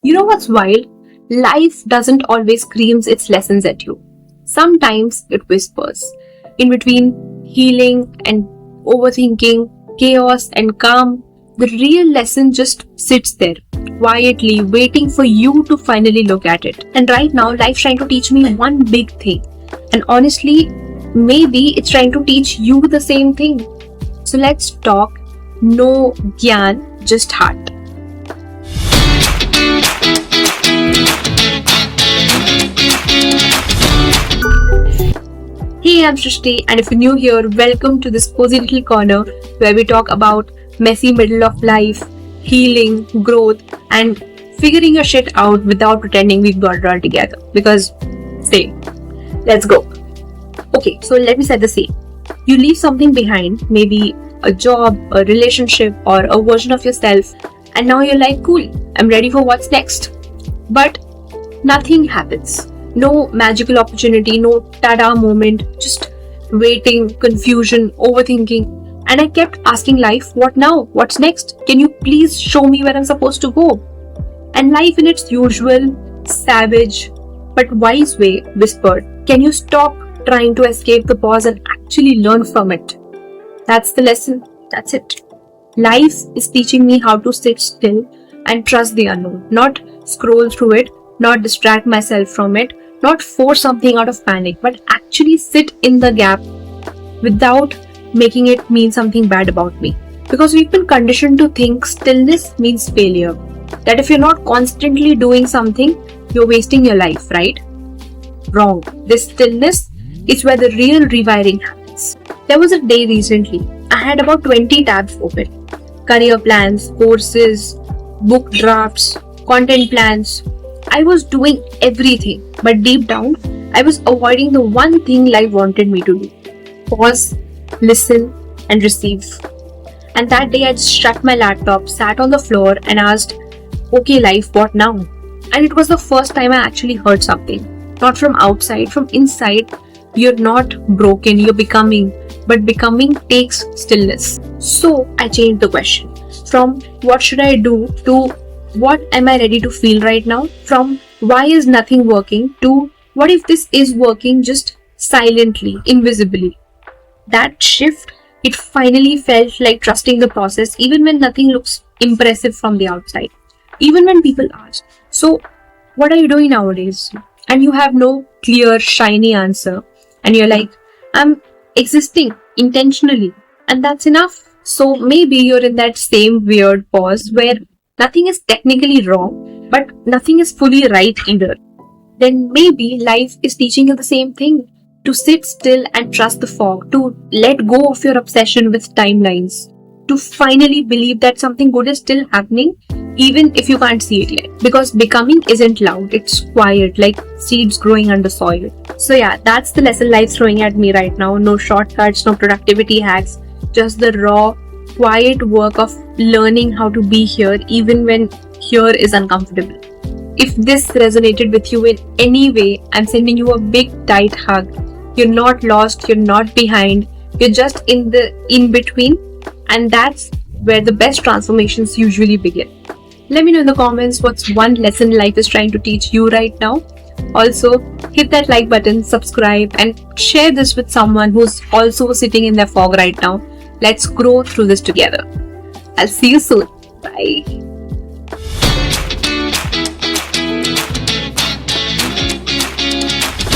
You know what's wild? Life doesn't always scream its lessons at you. Sometimes it whispers. In between healing and overthinking, chaos and calm, the real lesson just sits there, quietly waiting for you to finally look at it. And right now, life's trying to teach me one big thing. And honestly, maybe it's trying to teach you the same thing. So let's talk. No gyan, just heart. Hey, I'm Shrishti, and if you're new here, welcome to this cozy little corner where we talk about messy middle of life, healing, growth, and figuring your shit out without pretending we've got it all together. Because, say, let's go. Okay, so let me set the scene. You leave something behind, maybe a job, a relationship, or a version of yourself, and now you're like, cool, I'm ready for what's next. But nothing happens. No magical opportunity, no tada moment, just waiting, confusion, overthinking. And I kept asking life, what now? What's next? Can you please show me where I'm supposed to go? And life, in its usual, savage, but wise way, whispered, can you stop trying to escape the pause and actually learn from it? That's the lesson. That's it. Life is teaching me how to sit still and trust the unknown, not scroll through it, not distract myself from it, not force something out of panic, but actually sit in the gap without making it mean something bad about me. Because we've been conditioned to think stillness means failure. That if you're not constantly doing something, you're wasting your life, right? Wrong. This stillness is where the real rewiring happens. There was a day recently, I had about 20 tabs open. Career plans, courses, book drafts, content plans. I was doing everything, but deep down, I was avoiding the one thing life wanted me to do. Pause, listen, and receive. And that day I just shut my laptop, sat on the floor and asked, okay life, what now? And it was the first time I actually heard something. Not from outside, from inside. You're not broken, you're becoming. But becoming takes stillness. So I changed the question. From what should I do to what am I ready to feel right now? From why is nothing working to what if this is working just silently, invisibly? That shift, it finally felt like trusting the process even when nothing looks impressive from the outside. Even when people ask, so what are you doing nowadays? And you have no clear, shiny answer. And you're like, I'm existing intentionally. And that's enough. So maybe you're in that same weird pause where nothing is technically wrong, but nothing is fully right either. Then maybe life is teaching you the same thing. To sit still and trust the fog. To let go of your obsession with timelines. To finally believe that something good is still happening, even if you can't see it yet. Because becoming isn't loud, it's quiet, like seeds growing under soil. So yeah, that's the lesson life's throwing at me right now. No shortcuts, no productivity hacks, just the raw, quiet work of learning how to be here even when here is uncomfortable. If this resonated with you in any way, I'm sending you a big tight hug. You're not lost, you're not behind, you're just in the in-between, and that's where the best transformations usually begin. Let me know in the comments what's one lesson life is trying to teach you right now. Also, hit that like button, subscribe, and share this with someone who's also sitting in their fog right now. Let's grow through this together. I'll see you soon. Bye.